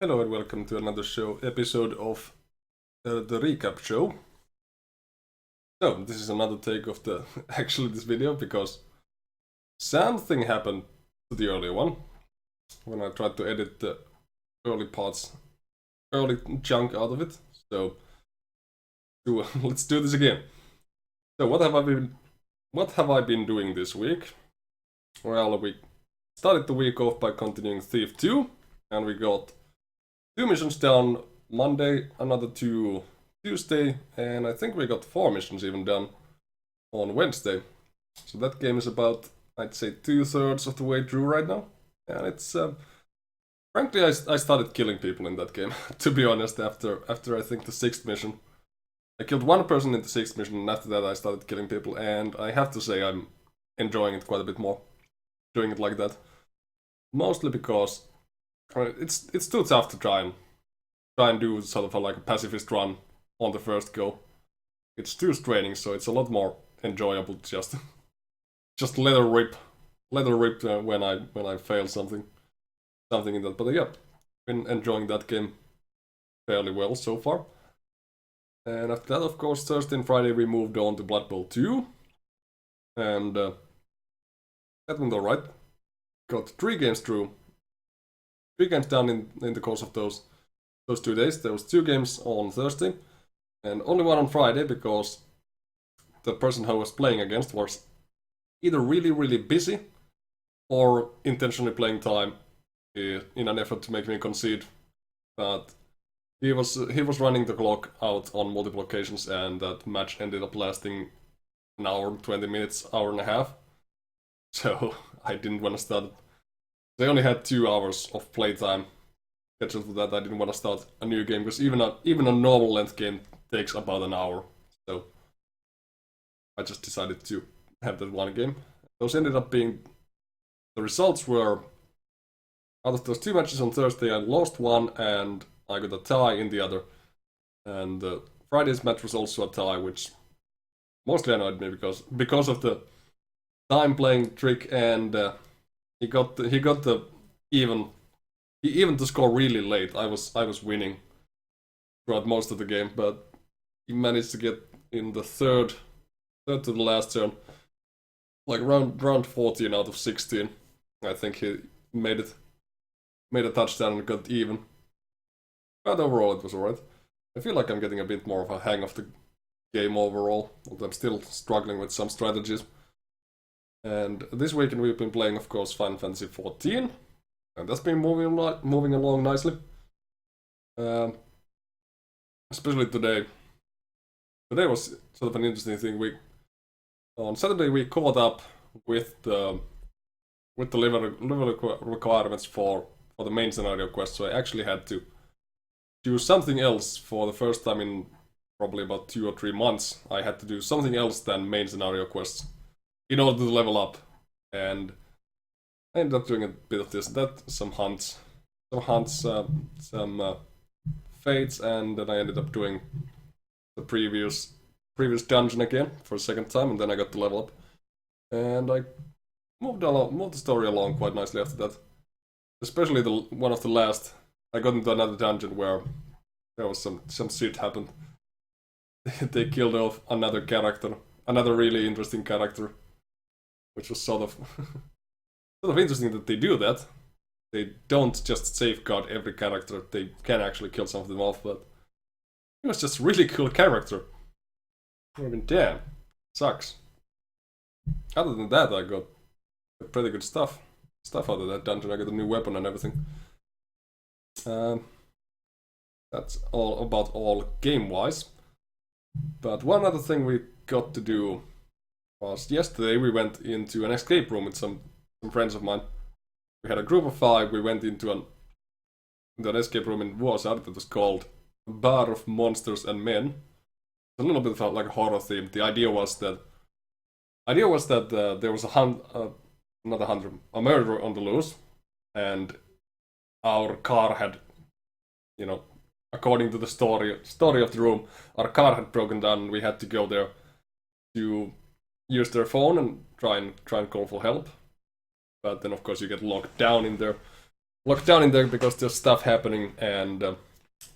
Hello and welcome to another episode of the recap show. So this is another take of the actually this video because something happened to the earlier one when I tried to edit the early parts, early chunk out of it. So let's do this again. So what have I been doing this week? Well, we started the week off by continuing Thief 2, and we got 2 missions done Monday, another 2 Tuesday, and I think we got 4 missions even done on Wednesday. So that game is about, I'd say, 2/3 of the way through right now. And it's, frankly, I started killing people in that game, to be honest, after I think the 6th mission. I killed one person in the 6th mission, and after that I started killing people, and I have to say I'm enjoying it quite a bit more, doing it like that. Mostly because it's too tough to try and do sort of a pacifist run on the first go. It's too straining, so it's a lot more enjoyable to just let her rip when I fail something in that. But yeah, been enjoying that game fairly well so far. And after that, of course, Thursday and Friday we moved on to Blood Bowl 2, and that went alright. Got 3 games through. 3 games done in the course of those 2 days. There was 2 games on Thursday, and only one on Friday because the person who I was playing against was either really busy or intentionally playing time in an effort to make me concede. But he was running the clock out on multiple occasions, and that match ended up lasting an hour, 20 minutes, hour and a half. So I didn't want to start. They only had 2 hours of playtime scheduled for that. I didn't want to start a new game because even a normal length game takes about an hour. So I just decided to have that one game. Those ended up being, the results were, out of those 2 matches on Thursday, I lost one and I got a tie in the other. And Friday's match was also a tie, which mostly annoyed me because of the time playing trick, and he got the even to score really late. I was winning throughout most of the game, but he managed to get in the third to the last turn, like round 14 out of 16. I think he made a touchdown and got even. But overall, it was alright. I feel like I'm getting a bit more of a hang of the game overall, although I'm still struggling with some strategies. And this weekend we've been playing, of course, Final Fantasy XIV, and that's been moving along nicely. Especially today. Today was sort of an interesting thing. On Saturday we caught up with the level requirements for the main scenario quest, so I actually had to do something else for the first time in probably about 2 or 3 months. I had to do something else than main scenario quests in order to level up, and I ended up doing a bit of this and that, some hunts, some fates, and then I ended up doing the previous dungeon again for a second time, and then I got to level up, and I moved the story along quite nicely after that. Especially one of the last, I got into another dungeon where there was some shit happened. They killed off another character, another really interesting character, which was sort of interesting that they do that. They don't just safeguard every character, they can actually kill some of them off, but he was just a really cool character. I mean, damn, sucks. Other than that, I got pretty good stuff out of that dungeon. I got a new weapon and everything. That's all game-wise. But one other thing we got to do was yesterday we went into an escape room with some friends of mine. We had a group of 5. We went into an escape room in Warsaw that was called Bar of Monsters and Men. It's a little bit like a horror theme. The idea was that there was a murderer on the loose, and our car had, according to the story of the room, our car had broken down, and we had to go there to use their phone and try and call for help. But then, of course, you get locked down in there. locked down in there because there's stuff happening, and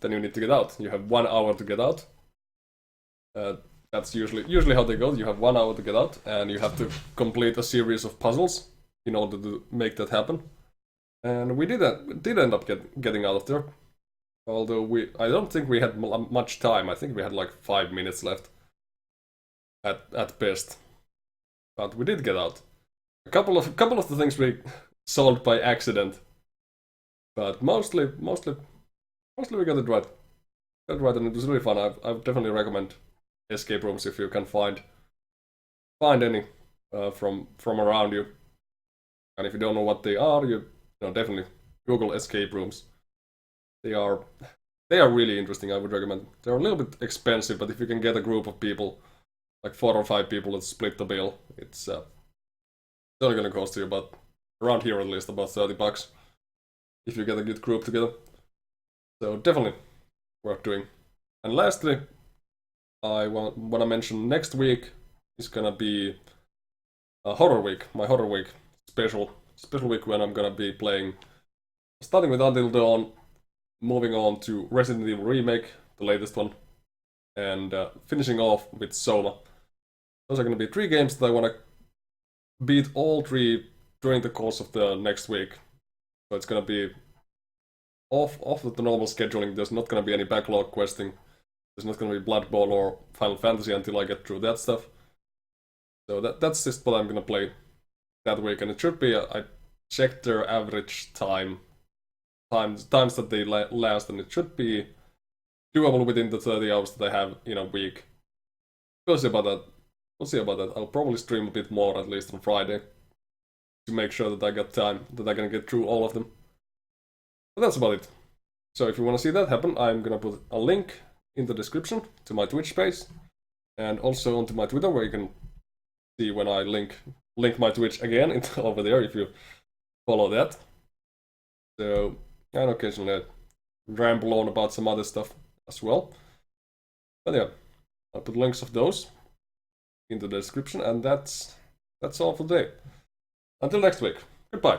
then you need to get out. You have 1 hour to get out. That's usually how they go. You have 1 hour to get out, and you have to complete a series of puzzles in order to make that happen. And we did end up getting out of there. Although I don't think we had much time. I think we had like 5 minutes left at best. But we did get out. A couple of the things we solved by accident, but mostly we got it right. Got it right, and it was really fun. I would definitely recommend escape rooms if you can find any from around you. And if you don't know what they are, you know, definitely Google escape rooms. They are really interesting. I would recommend. They're a little bit expensive, but if you can get a group of people, like 4 or 5 people, that split the bill, it's only gonna cost you about, around here at least, about $30 if you get a good group together. So definitely worth doing. And lastly, I want to mention next week is gonna be a horror week, my horror week special week, when I'm gonna be playing, starting with Until Dawn, moving on to Resident Evil Remake, the latest one, and finishing off with Soma. Those are gonna be 3 games that I want to beat all 3 during the course of the next week. So it's gonna be off the normal scheduling. There's not gonna be any backlog questing. There's not gonna be Blood Bowl or Final Fantasy until I get through that stuff. So that's just what I'm gonna play that week, and it should be. I checked their average times that they last, and it should be doable within the 30 hours that I have in a week. We'll see about that. I'll probably stream a bit more, at least on Friday, to make sure that I got time, that I can get through all of them. But that's about it. So if you want to see that happen, I'm gonna put a link in the description to my Twitch page, and also onto my Twitter, where you can see when I link my Twitch again over there if you follow that. So, and occasionally I ramble on about some other stuff as well. But yeah, I'll put links of those in the description, and that's all for today. Until next week, goodbye.